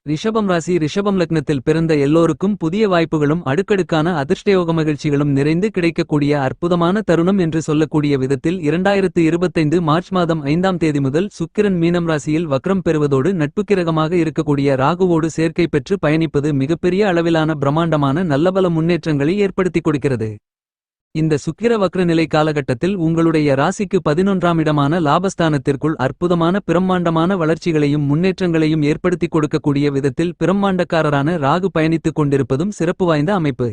ரிஷபம் ராசி ரிஷபம் லக்னத்தில் பிறந்த எல்லோருக்கும் புதிய வாய்ப்புகளும் அடுக்கடுக்கான அதிர்ஷ்டயோக மகிழ்ச்சிகளும் நிறைந்து கிடைக்கக்கூடிய அற்புதமான தருணம் என்று சொல்லக்கூடிய விதத்தில் 2025 மார்ச் மாதம் 5ஆம் தேதி முதல் சுக்கிரன் மீனம் ராசியில் வக்ரம் பெறுவதோடு நட்புக்கிரகமாக இருக்கக்கூடிய ராகுவோடு சேர்க்கை பெற்று பயணிப்பது மிகப்பெரிய அளவிலான பிரம்மாண்டமான நல்லபல முன்னேற்றங்களை ஏற்படுத்திக் கொடுக்கிறது. இந்த சுக்கிர வக்ர நிலை காலகட்டத்தில் உங்களுடைய ராசிக்கு 11ஆம் இடமான லாபஸ்தானத்திற்குள் அற்புதமான பிரம்மாண்டமான வளர்ச்சிகளையும் முன்னேற்றங்களையும் ஏற்படுத்திக் கொடுக்கக்கூடிய விதத்தில் பிரம்மாண்டக்காரரான ராகு பயணித்துக் கொண்டிருப்பதும் சிறப்பு வாய்ந்த அமைப்பு.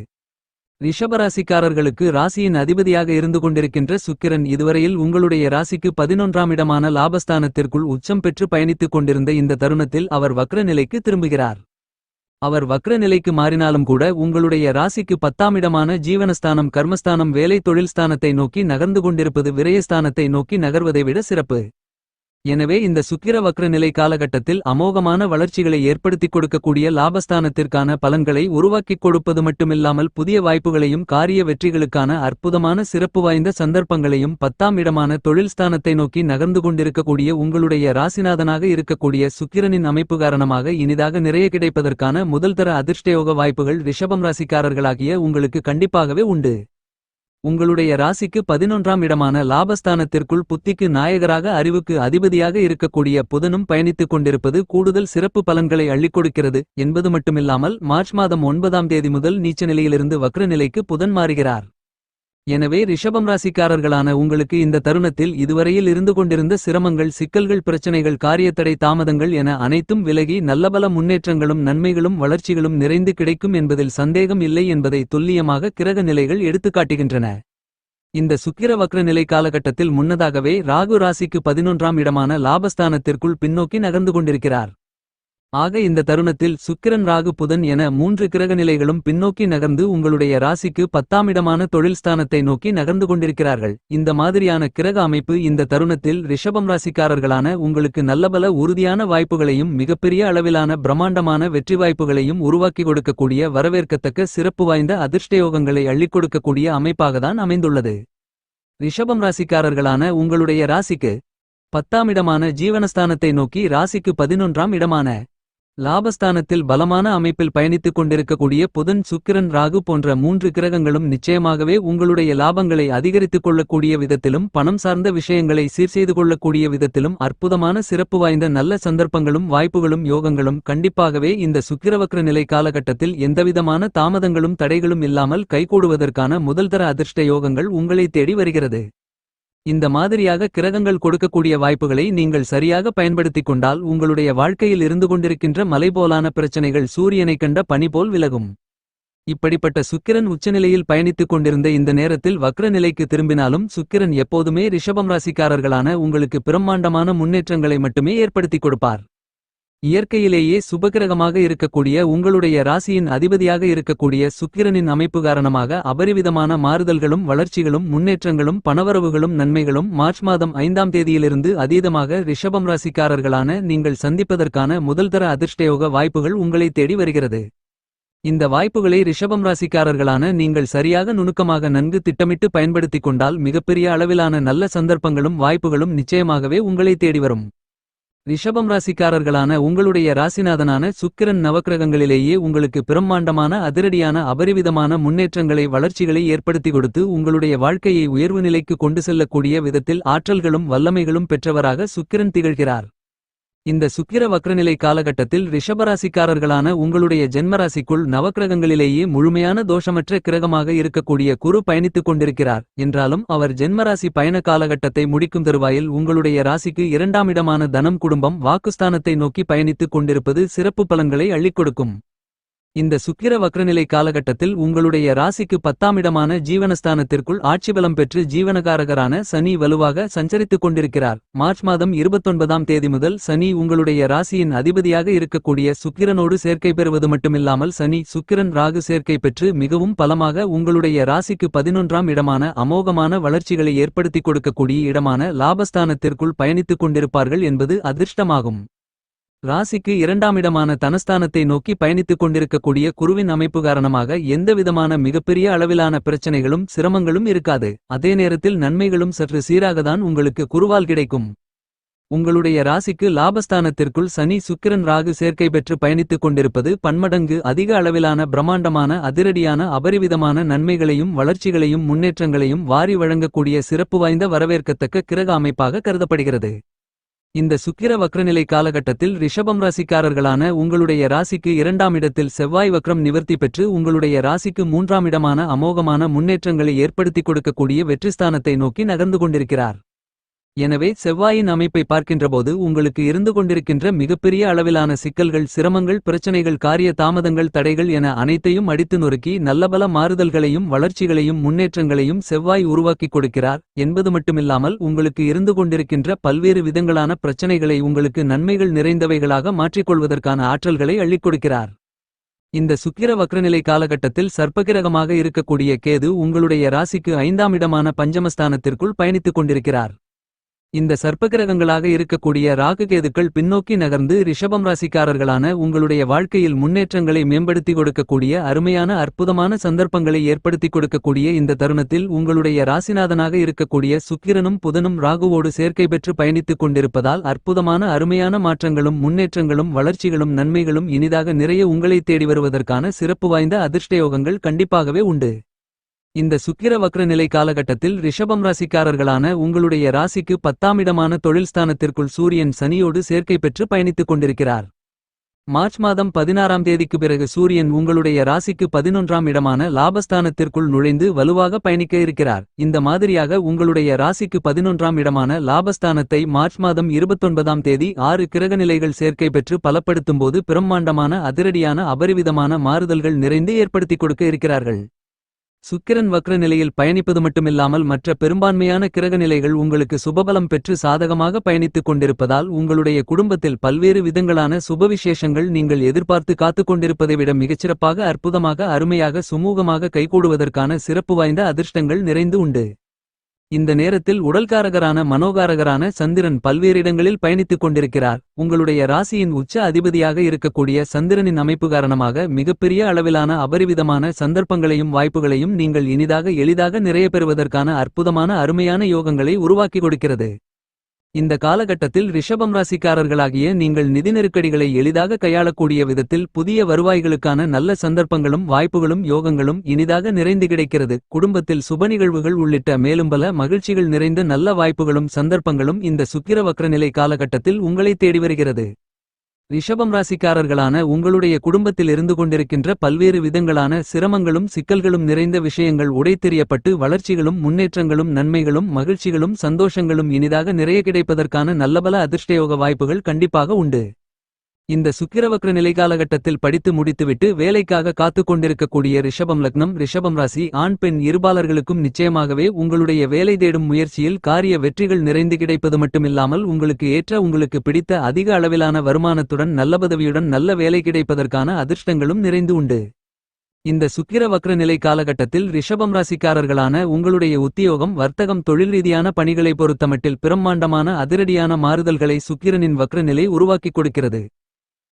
ரிஷபராசிக்காரர்களுக்கு ராசியின் அதிபதியாக இருந்து கொண்டிருக்கின்ற சுக்கிரன் இதுவரையில் உங்களுடைய ராசிக்கு 11ஆம் இடமான லாபஸ்தானத்திற்குள் உச்சம் பெற்று பயணித்துக் கொண்டிருந்த இந்த தருணத்தில் அவர் வக்ர நிலைக்கு திரும்புகிறார். அவர் வக்ர நிலைக்கு மாறினாலும் கூட உங்களுடைய ராசிக்கு 10ஆம் இடமான ஜீவனஸ்தானம் கர்மஸ்தானம் வேலை தொழில் ஸ்தானத்தை நோக்கி நகர்ந்து கொண்டிருப்பது விரயஸ்தானத்தை நோக்கி நகர்வதை விட சிறப்பு. எனவே இந்த சுக்கிர வக்ர நிலை காலகட்டத்தில் அமோகமான வளர்ச்சிகளை ஏற்படுத்திக் கொடுக்கக்கூடிய லாபஸ்தானத்திற்கான பலன்களை உருவாக்கிக் கொடுப்பது மட்டுமில்லாமல் புதிய வாய்ப்புகளையும் காரிய வெற்றிகளுக்கான அற்புதமான சிறப்பு வாய்ந்த சந்தர்ப்பங்களையும் 10ஆம் இடமான தொழில் ஸ்தானத்தை நோக்கி நகர்ந்து கொண்டிருக்கக்கூடிய உங்களுடைய ராசிநாதனாக இருக்கக்கூடிய சுக்கிரனின் அமைப்பு காரணமாக இனிதாக நிறைய கிடைப்பதற்கான முதல்தர அதிர்ஷ்டயோக வாய்ப்புகள் ரிஷபம் ராசிக்காரர்களாகிய உங்களுக்கு கண்டிப்பாகவே உண்டு. உங்களுடைய ராசிக்கு 11ஆம் இடமான லாபஸ்தானத்திற்குள் புத்திக்கு நாயகராக அறிவுக்கு அதிபதியாக இருக்கக்கூடிய புதனும் பயணித்துக் கொண்டிருப்பது கூடுதல் சிறப்பு பலன்களை அள்ளிக் கொடுக்கிறது என்பது மட்டுமில்லாமல் மார்ச் மாதம் 9ஆம் தேதி முதல் நீச்ச நிலையிலிருந்து வக்ர நிலைக்கு புதன் மாறுகிறார். எனவே ரிஷபம் ராசிக்காரர்களான உங்களுக்கு இந்த தருணத்தில் இதுவரையில் இருந்து கொண்டிருந்த சிரமங்கள் சிக்கல்கள் பிரச்சனைகள் காரியத்தடை தாமதங்கள் என அனைத்தும் விலகி நல்லபல முன்னேற்றங்களும் நன்மைகளும் வளர்ச்சிகளும் நிறைந்து கிடைக்கும் என்பதில் சந்தேகம் இல்லை என்பதை துல்லியமாக கிரக நிலைகள் எடுத்துக்காட்டுகின்றன. இந்த சுக்கிர வக்ர நிலை காலகட்டத்தில் முன்னதாகவே ராகு ராசிக்கு 11ஆம் இடமான லாபஸ்தானத்திற்குள் பின்னோக்கி நகர்ந்து கொண்டிருக்கிறார். ஆக இந்த தருணத்தில் சுக்கிரன் ராகு புதன் என 3 கிரக நிலைகளும் பின்னோக்கி நகர்ந்து உங்களுடைய ராசிக்கு 10ஆம் இடமான தொழில் ஸ்தானத்தை நோக்கி நகர்ந்து கொண்டிருக்கிறார்கள். இந்த மாதிரியான கிரக அமைப்பு இந்த தருணத்தில் ரிஷபம் ராசிக்காரர்களான உங்களுக்கு நல்லபல உறுதியான வாய்ப்புகளையும் மிகப்பெரிய அளவிலான பிரம்மாண்டமான வெற்றி வாய்ப்புகளையும் உருவாக்கி கொடுக்கக்கூடிய வரவேற்கத்தக்க சிறப்பு வாய்ந்த அதிர்ஷ்டயோகங்களை அள்ளிக் கொடுக்கக்கூடிய அமைப்பாகத்தான் அமைந்துள்ளது. ரிஷபம் ராசிக்காரர்களான உங்களுடைய ராசிக்கு 10ஆம் இடமான ஜீவனஸ்தானத்தை நோக்கி ராசிக்கு 11ஆம் இடமான லாபஸ்தானத்தில் பலமான அமைப்பில் பயணித்துக் கொண்டிருக்கக்கூடிய புதன் சுக்கிரன் ராகு போன்ற 3 கிரகங்களும் நிச்சயமாகவே உங்களுடைய லாபங்களை அதிகரித்துக் கொள்ளக்கூடிய விதத்திலும் பணம் சார்ந்த விஷயங்களை சீர்செய்து கொள்ளக்கூடிய விதத்திலும் அற்புதமான சிறப்பு வாய்ந்த நல்ல சந்தர்ப்பங்களும் வாய்ப்புகளும் யோகங்களும் கண்டிப்பாகவே இந்த சுக்கிரவக்ர நிலை காலகட்டத்தில் எந்தவிதமான தாமதங்களும் தடைகளும் இல்லாமல் கைகூடுவதற்கான முதல்தர அதிர்ஷ்ட யோகங்கள் உங்களை தேடி வருகிறது. இந்த மாதிரியாக கிரகங்கள் கொடுக்கக்கூடிய வாய்ப்புகளை நீங்கள் சரியாக பயன்படுத்திக் கொண்டால் உங்களுடைய வாழ்க்கையில் இருந்து கொண்டிருக்கின்ற மலைபோலான பிரச்சனைகள் சூரியனை கண்ட பனி போல் விலகும். இப்படிப்பட்ட சுக்கிரன் உச்சநிலையில் பயணித்துக் கொண்டிருந்த இந்த நேரத்தில் வக்ர நிலைக்கு திரும்பினாலும் சுக்கிரன் எப்போதுமே ரிஷபம் ராசிக்காரர்களான உங்களுக்கு பிரம்மாண்டமான முன்னேற்றங்களை மட்டுமே ஏற்படுத்திக் கொடுப்பார். இயற்கையிலேயே சுபகிரகமாக இருக்கக்கூடிய உங்களுடைய ராசியின் அதிபதியாக இருக்கக்கூடிய சுக்கிரனின் அமைப்பு காரணமாக அபரிவிதமான மாறுதல்களும் வளர்ச்சிகளும் முன்னேற்றங்களும் பணவரவுகளும் நன்மைகளும் மார்ச் மாதம் 5ஆம் தேதியிலிருந்து அதீதமாக ரிஷபம் ராசிக்காரர்களான நீங்கள் சந்திப்பதற்கான முதல்தர அதிர்ஷ்டயோக வாய்ப்புகள் உங்களை தேடி வருகிறது. இந்த வாய்ப்புகளை ரிஷபம் ராசிக்காரர்களான நீங்கள் சரியாக நுணுக்கமாக நன்கு திட்டமிட்டு பயன்படுத்திக் கொண்டால் மிகப்பெரிய அளவிலான நல்ல சந்தர்ப்பங்களும் வாய்ப்புகளும் நிச்சயமாகவே உங்களை தேடி வரும். ரிஷபம் ராசிக்காரர்களான உங்களுடைய ராசிநாதனான சுக்கிரன் நவக்கிரகங்களிலேயே உங்களுக்கு பிரம்மாண்டமான அதிரடியான அபரிவிதமான முன்னேற்றங்களை வளர்ச்சிகளை ஏற்படுத்தி கொடுத்து உங்களுடைய வாழ்க்கையை உயர்வு நிலைக்கு கொண்டு செல்லக்கூடிய விதத்தில் ஆற்றல்களும் வல்லமைகளும் பெற்றவராக சுக்கிரன் திகழ்கிறார். இந்த சுக்கிர வக்ரநிலை காலகட்டத்தில் ரிஷபராசிக்காரர்களான உங்களுடைய ஜென்மராசிக்குள் நவக்கிரகங்களிலேயே முழுமையான தோஷமற்ற கிரகமாக இருக்கக்கூடிய குரு பயணித்துக் கொண்டிருக்கிறார் என்றாலும் அவர் ஜென்மராசி பயண காலகட்டத்தை முடிக்கும் தருவாயில் உங்களுடைய ராசிக்கு 2ஆம் இடமான தனம் குடும்பம் வாக்குஸ்தானத்தை நோக்கி பயணித்துக் கொண்டிருப்பது சிறப்பு பலன்களை அள்ளிக் கொடுக்கும். இந்த சுக்கிர வக்ரநிலை காலகட்டத்தில் உங்களுடைய ராசிக்கு 10ஆம் இடமான ஜீவனஸ்தானத்திற்குள் ஆட்சிபலம் பெற்று ஜீவனகாரகரான சனி வலுவாக சஞ்சரித்துக் கொண்டிருக்கிறார். மார்ச் மாதம் 29ஆம் தேதி முதல் சனி உங்களுடைய ராசியின் அதிபதியாக இருக்கக்கூடிய சுக்கிரனோடு சேர்க்கை பெறுவது மட்டுமில்லாமல் சனி சுக்கிரன் ராகு சேர்க்கை பெற்று மிகவும் பலமாக உங்களுடைய ராசிக்கு 11ஆம் இடமான அமோகமான வளர்ச்சிகளை ஏற்படுத்திக் கொடுக்கக்கூடிய இடமான லாபஸ்தானத்திற்குள் பயணித்துக் கொண்டிருப்பார்கள் என்பது அதிர்ஷ்டமாகும். ராசிக்கு 2ஆம் இடமான தனஸ்தானத்தை நோக்கி பயணித்துக் கொண்டிருக்கக்கூடிய குருவின் அமைப்பு காரணமாக எந்தவிதமான மிகப்பெரிய அளவிலான பிரச்சனைகளும் சிரமங்களும் இருக்காது. அதே நேரத்தில் நன்மைகளும் சற்று சீராகத்தான் உங்களுக்கு குருவால் கிடைக்கும். உங்களுடைய ராசிக்கு லாபஸ்தானத்திற்குள் சனி சுக்கிரன் ராகு சேர்க்கை பெற்று பயணித்துக் கொண்டிருப்பது பன்மடங்கு அதிக அளவிலான பிரம்மாண்டமான அதிரடியான அபரிவிதமான நன்மைகளையும் வளர்ச்சிகளையும் முன்னேற்றங்களையும் வாரி வழங்கக்கூடிய சிறப்பு வாய்ந்த வரவேற்கத்தக்க கிரக அமைப்பாக கருதப்படுகிறது. இந்த சுக்கிர வக்ரநிலை காலகட்டத்தில் ரிஷபம் ராசிக்காரர்களான உங்களுடைய ராசிக்கு 2ஆம் இடத்தில் செவ்வாய் வக்ரம் நிவர்த்தி பெற்று உங்களுடைய ராசிக்கு 3ஆம் இடமான அமோகமான முன்னேற்றங்களை ஏற்படுத்திக் கொடுக்கக்கூடிய வெற்றிஸ்தானத்தை நோக்கி நகர்ந்து கொண்டிருக்கிறார். எனவே செவ்வாயின் அமைப்பை பார்க்கின்றபோது உங்களுக்கு இருந்து கொண்டிருக்கின்ற மிகப்பெரிய அளவிலான சிக்கல்கள், சிரமங்கள், பிரச்சனைகள், காரிய தாமதங்கள், தடைகள் என அனைத்தையும் அடித்து நொறுக்கி நல்லபல மாறுதல்களையும் வளர்ச்சிகளையும் முன்னேற்றங்களையும் செவ்வாய் உருவாக்கிக் கொடுக்கிறார் என்பது மட்டுமில்லாமல் உங்களுக்கு இருந்து கொண்டிருக்கின்ற பல்வேறு விதங்களான பிரச்சனைகளை உங்களுக்கு நன்மைகள் நிறைந்தவைகளாக மாற்றிக்கொள்வதற்கான ஆற்றல்களை அள்ளிக் கொடுக்கிறார். இந்த சுக்கிர வக்ரநிலை காலகட்டத்தில் சர்ப்பகிரகமாக இருக்கக்கூடிய கேது உங்களுடைய ராசிக்கு 5ஆம் இடமான பஞ்சமஸ்தானத்திற்குள் பயணித்துக் கொண்டிருக்கிறார். இந்த சர்ப்பகிரகங்களாக இருக்கக்கூடிய ராகு கேதுக்கள் பின்னோக்கி நகர்ந்து ரிஷபம் ராசிக்காரர்களான உங்களுடைய வாழ்க்கையில் முன்னேற்றங்களை மேம்படுத்தி கொடுக்கக்கூடிய அருமையான அற்புதமான சந்தர்ப்பங்களை ஏற்படுத்தி கொடுக்கக்கூடிய இந்த தருணத்தில் உங்களுடைய ராசிநாதனாக இருக்கக்கூடிய சுக்கிரனும் புதனும் ராகுவோடு சேர்க்கை பெற்று பயணித்துக் கொண்டிருப்பதால் அற்புதமான அருமையான மாற்றங்களும் முன்னேற்றங்களும் வளர்ச்சிகளும் நன்மைகளும் இனிதாக நிறைய உங்களை தேடி வருவதற்கான சிறப்பு வாய்ந்த அதிர்ஷ்டயோகங்கள் கண்டிப்பாகவே உண்டு. இந்த சுக்கிர வக்ரநிலை காலகட்டத்தில் ரிஷபம் ராசிக்காரர்களான உங்களுடைய ராசிக்கு 10ஆம் இடமான தொழில் ஸ்தானத்திற்குள் சூரியன் சனியோடு சேர்க்கை பெற்று பயணித்துக் கொண்டிருக்கிறார். மார்ச் மாதம் 16ஆம் தேதிக்கு பிறகு சூரியன் உங்களுடைய ராசிக்கு 11ஆம் இடமான லாபஸ்தானத்திற்குள் நுழைந்து வலுவாக பயணிக்க இருக்கிறார். இந்த மாதிரியாக உங்களுடைய ராசிக்கு 11ஆம் இடமான லாபஸ்தானத்தை மார்ச் மாதம் 29ஆம் தேதி 6 கிரகநிலைகள் சேர்க்கை பெற்று பலப்படுத்தும்போது பிரம்மாண்டமான அதிரடியான அபரிவிதமான மாறுதல்கள் நிறைந்து ஏற்படுத்திக் கொடுக்க இருக்கிறார்கள். சுக்கிரன் வக்ர நிலையில் பயணிப்பது மட்டுமில்லாமல் மற்ற பெரும்பான்மையான கிரகநிலைகள் உங்களுக்கு சுபபலம் பெற்று சாதகமாக பயணித்துக் கொண்டிருப்பதால் உங்களுடைய குடும்பத்தில் பல்வேறு விதங்களான சுபவிசேஷங்கள் நீங்கள் எதிர்பார்த்து காத்துக் கொண்டிருப்பதை விட மிகச்சிறப்பாக அற்புதமாக அருமையாக சுமூகமாக கைகூடுவதற்கான சிறப்பு வாய்ந்த அதிர்ஷ்டங்கள் நிறைந்து உண்டு. இந்த நேரத்தில் உடல்காரகரான மனோகாரகரான சந்திரன் பல்வேறு இடங்களில் பயணித்துக் கொண்டிருக்கிறார். உங்களுடைய ராசியின் உச்ச அதிபதியாக இருக்கக்கூடிய சந்திரனின் அமைப்பு காரணமாக மிகப்பெரிய அளவிலான அபரிவிதமான சந்தர்ப்பங்களையும் வாய்ப்புகளையும் நீங்கள் இனிதாக எளிதாக நிறைய பெறுவதற்கான அற்புதமான அருமையான யோகங்களை உருவாக்கி கொடுக்கிறது. இந்த காலகட்டத்தில் ரிஷபம் ராசிக்காரர்களாகிய நீங்கள் நிதி நெருக்கடிகளை எளிதாக கையாளக்கூடிய விதத்தில் புதிய வருவாய்களுக்கான நல்ல சந்தர்ப்பங்களும் வாய்ப்புகளும் யோகங்களும் இனிதாக நிறைந்து கிடைக்கிறது. குடும்பத்தில் சுப நிகழ்வுகள் உள்ளிட்ட மேலும் பல மகிழ்ச்சிகள் நிறைந்த நல்ல வாய்ப்புகளும் சந்தர்ப்பங்களும் இந்த சுக்கிர வக்ரநிலை காலகட்டத்தில் உங்களை தேடி வருகிறது. ரிஷபம் ராசிக்காரர்களான உங்களுடைய குடும்பத்தில் இருந்து கொண்டிருக்கின்ற பல்வேறு விதங்களான சிரமங்களும் சிக்கல்களும் நிறைந்த விஷயங்கள் உடைத்தெறியப்பட்டு வளர்ச்சிகளும் முன்னேற்றங்களும் நன்மைகளும் மகிழ்ச்சிகளும் சந்தோஷங்களும் இனிதாக நிறைய கிடைப்பதற்கான நல்லபல அதிர்ஷ்டயோக வாய்ப்புகள் கண்டிப்பாக உண்டு. இந்த சுக்கிரவக்ர நிலை காலகட்டத்தில் படித்து முடித்துவிட்டு வேலைக்காக காத்துக் கொண்டிருக்கக்கூடிய ரிஷபம் லக்னம் ரிஷபம் ராசி ஆண் பெண் இருபாலர்களுக்கும் நிச்சயமாகவே உங்களுடைய வேலை தேடும் முயற்சியில் காரிய வெற்றிகள் நிறைந்து கிடைப்பது மட்டுமில்லாமல் உங்களுக்கு ஏற்ற உங்களுக்கு பிடித்த அதிக அளவிலான வருமானத்துடன் நல்ல பதவியுடன் நல்ல வேலை கிடைப்பதற்கான அதிர்ஷ்டங்களும் நிறைந்து உண்டு. இந்த சுக்கிர வக்ர நிலை காலகட்டத்தில் ரிஷபம் ராசிக்காரர்களான உங்களுடைய உத்தியோகம் வர்த்தகம் தொழில் ரீதியான பணிகளை பொறுத்தமட்டில் பிரம்மாண்டமான அதிரடியான மாறுதல்களை சுக்கிரனின் வக்ர நிலை உருவாக்கிக் கொடுக்கிறது.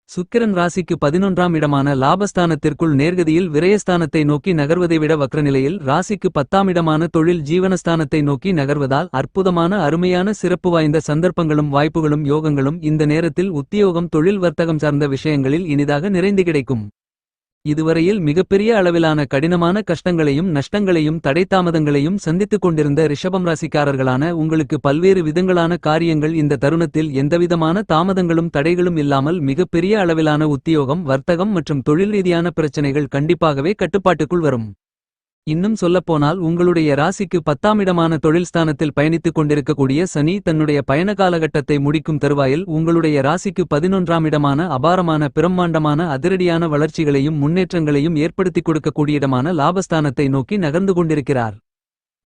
சுக்கிரன் ராசிக்கு 11ஆம் இடமான லாபஸ்தானத்திற்குள் நேர்கதியில் விரயஸ்தானத்தை நோக்கி நகர்வதை விட வக்ரநிலையில் ராசிக்கு 10ஆம் இடமான தொழில் ஜீவனஸ்தானத்தை நோக்கி நகர்வதால் அற்புதமான அருமையான சிறப்பு வாய்ந்த சந்தர்ப்பங்களும் வாய்ப்புகளும் யோகங்களும் இந்த நேரத்தில் உத்தியோகம் தொழில் வர்த்தகம் சார்ந்த விஷயங்களில் இனிதாக நிறைந்து கிடைக்கும். இதுவரையில் மிகப்பெரிய அளவிலான கடினமான கஷ்டங்களையும் நஷ்டங்களையும் தடைத்தாமதங்களையும் சந்தித்துக் கொண்டிருந்த ரிஷபம் ராசிக்காரர்களான உங்களுக்கு பல்வேறு விதங்களான காரியங்கள் இந்த தருணத்தில் எந்தவிதமான தாமதங்களும் தடைகளும் இல்லாமல் மிகப்பெரிய அளவிலான உத்தியோகம் வர்த்தகம் மற்றும் தொழில் ரீதியான பிரச்சனைகள் கண்டிப்பாகவே கட்டுப்பாட்டுக்குள் வரும். இன்னும் சொல்லப்போனால் உங்களுடைய ராசிக்கு 10ஆம் இடமான தொழில் ஸ்தானத்தில் பயணித்துக் கொண்டிருக்கக்கூடிய சனி தன்னுடைய பயண காலகட்டத்தை முடிக்கும் தருவாயில் உங்களுடைய ராசிக்கு 11ஆம் இடமான அபாரமான பிரம்மாண்டமான அதிரடியான வளர்ச்சிகளையும் முன்னேற்றங்களையும் ஏற்படுத்திக் கொடுக்கக்கூடிய இடமான லாபஸ்தானத்தை நோக்கி நகர்ந்து கொண்டிருக்கிறார்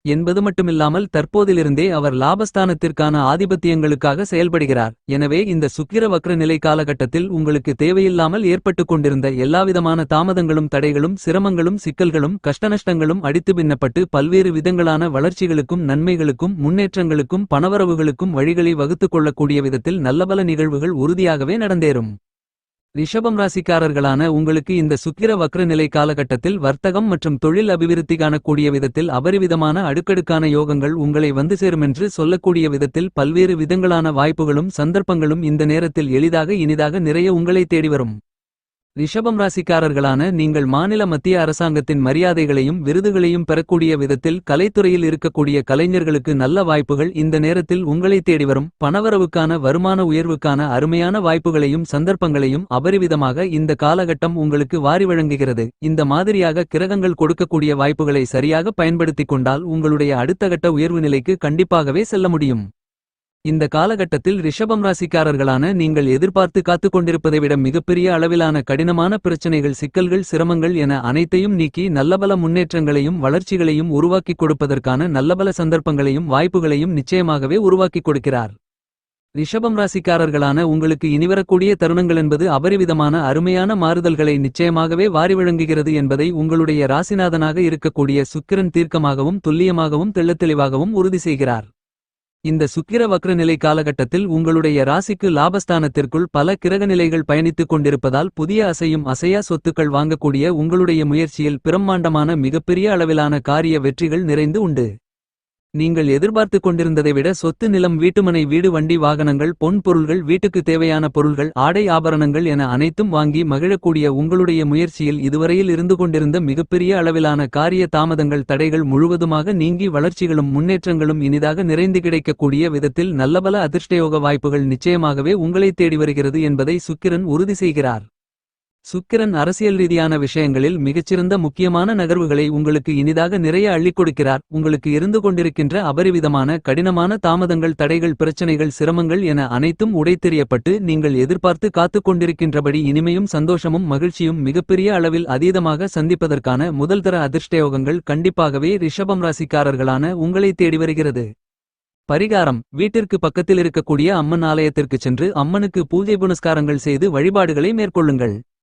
என்பது மட்டுமில்லாமல் தற்போதிலிருந்தே அவர் லாபஸ்தானத்திற்கான ஆதிபத்தியங்களுக்காக செயல்படுகிறார். எனவே இந்த சுக்கிர வக்ர நிலை காலகட்டத்தில் உங்களுக்கு தேவையில்லாமல் ஏற்பட்டுக் கொண்டிருந்த எல்லாவிதமான தாமதங்களும் தடைகளும் சிரமங்களும் சிக்கல்களும் கஷ்டநஷ்டங்களும் அடித்து பின்னப்பட்டு பல்வேறு விதங்களான வளர்ச்சிகளுக்கும் நன்மைகளுக்கும் முன்னேற்றங்களுக்கும் பணவரவுகளுக்கும் வழிகளை வகுத்துக் கொள்ளக்கூடிய விதத்தில் நல்லபல நிகழ்வுகள் உறுதியாகவே நடந்தேறும். ரிஷபம் ராசிக்காரர்களான உங்களுக்கு இந்த சுக்கிர வக்ர நிலை காலகட்டத்தில் வர்த்தகம் மற்றும் தொழில் அபிவிருத்தி காணக்கூடிய விதத்தில் அபரிவிதமான அடுக்கடுக்கான யோகங்கள் உங்களை வந்து சேருமென்று சொல்லக்கூடிய விதத்தில் பல்வேறு விதங்களான வாய்ப்புகளும் சந்தர்ப்பங்களும் இந்த நேரத்தில் எளிதாக இனிதாக நிறைய உங்களை தேடிவரும். ரிஷபம் ராசிக்காரர்களான நீங்கள் மாநில மத்திய அரசாங்கத்தின் மரியாதைகளையும் விருதுகளையும் பெறக்கூடிய விதத்தில் கலைத்துறையில் இருக்கக்கூடிய கலைஞர்களுக்கு நல்ல வாய்ப்புகள் இந்த நேரத்தில் உங்களை தேடிவரும். பணவரவுக்கான வருமான உயர்வுக்கான அருமையான வாய்ப்புகளையும் சந்தர்ப்பங்களையும் அபரிவிதமாக இந்த காலகட்டம் உங்களுக்கு வாரி வழங்குகிறது. இந்த மாதிரியாக கிரகங்கள் கொடுக்கக்கூடிய வாய்ப்புகளை சரியாக பயன்படுத்திக் கொண்டால் உங்களுடைய அடுத்த கட்ட உயர்வு நிலைக்கு கண்டிப்பாகவே செல்ல முடியும். இந்த காலகட்டத்தில் ரிஷபம் ராசிக்காரர்களான நீங்கள் எதிர்பார்த்து காத்துக் கொண்டிருப்பதை விட மிகப்பெரிய அளவிலான கடினமான பிரச்சனைகள் சிக்கல்கள் சிரமங்கள் என அனைத்தையும் நீக்கி நல்லபல முன்னேற்றங்களையும் வளர்ச்சிகளையும் உருவாக்கிக் கொடுப்பதற்கான நல்லபல சந்தர்ப்பங்களையும் வாய்ப்புகளையும் நிச்சயமாகவே உருவாக்கிக் கொடுக்கிறார். ரிஷபம் ராசிக்காரர்களான உங்களுக்கு இனிவரக்கூடிய தருணங்கள் என்பது அபரிவிதமான அருமையான மாறுதல்களை நிச்சயமாகவே வாரி வழங்குகிறது என்பதை உங்களுடைய ராசிநாதனாக இருக்கக்கூடிய சுக்கிரன் தீர்க்கமாகவும் துல்லியமாகவும் தெள்ளத்தெளிவாகவும் உறுதி செய்கிறார். இந்த சுக்கிர வக்ர நிலை காலகட்டத்தில் உங்களுடைய ராசிக்கு லாபஸ்தானத்திற்குள் பல கிரகநிலைகள் பயணித்துக் கொண்டிருப்பதால் புதிய அசையும் அசையா சொத்துக்கள் வாங்கக்கூடிய உங்களுடைய முயற்சியில் பிரம்மாண்டமான மிகப்பெரிய அளவிலான காரிய வெற்றிகள் நிறைந்து உண்டு. நீங்கள் எதிர்பார்த்து கொண்டிருந்ததை விட சொத்து நிலம் வீட்டுமனை வீடு வண்டி வாகனங்கள் பொன் பொருள்கள் வீட்டுக்கு தேவையான பொருள்கள் ஆடை ஆபரணங்கள் என அனைத்தும் வாங்கி மகிழக்கூடிய உங்களுடைய முயற்சியில் இதுவரையில் இருந்து கொண்டிருந்த மிகப்பெரிய அளவிலான காரிய தாமதங்கள் தடைகள் முழுவதுமாக நீங்கி வளர்ச்சிகளும் முன்னேற்றங்களும் இனிதாக நிறைந்து கிடைக்கக்கூடிய விதத்தில் நல்லபல அதிர்ஷ்டயோக வாய்ப்புகள் நிச்சயமாகவே உங்களை தேடி வருகிறது என்பதை சுக்கிரன் உறுதி செய்கிறார். சுக்கிரன் அரசியல் ரீதியான விஷயங்களில் மிகச்சிறந்த முக்கியமான நகர்வுகளை உங்களுக்கு இனிதாக நிறைய அள்ளிக் கொடுக்கிறார். உங்களுக்கு இருந்து கொண்டிருக்கின்ற அபரிவிதமான கடினமான தாமதங்கள் தடைகள் பிரச்சனைகள் சிரமங்கள் என அனைத்தும் உடைத்தெறியப்பட்டு நீங்கள் எதிர்பார்த்து காத்துக் கொண்டிருக்கின்றபடி இனிமையும் சந்தோஷமும் மகிழ்ச்சியும் மிகப்பெரிய அளவில் அதீதமாக சந்திப்பதற்கான முதல்தர அதிர்ஷ்டயோகங்கள் கண்டிப்பாகவே ரிஷபம் ராசிக்காரர்களான உங்களை தேடி வருகிறது. பரிகாரம்: வீட்டிற்கு பக்கத்தில் இருக்கக்கூடிய அம்மன் ஆலயத்திற்கு சென்று அம்மனுக்கு பூஜை புனஸ்காரங்கள் செய்து வழிபாடுகளை மேற்கொள்ளுங்கள்.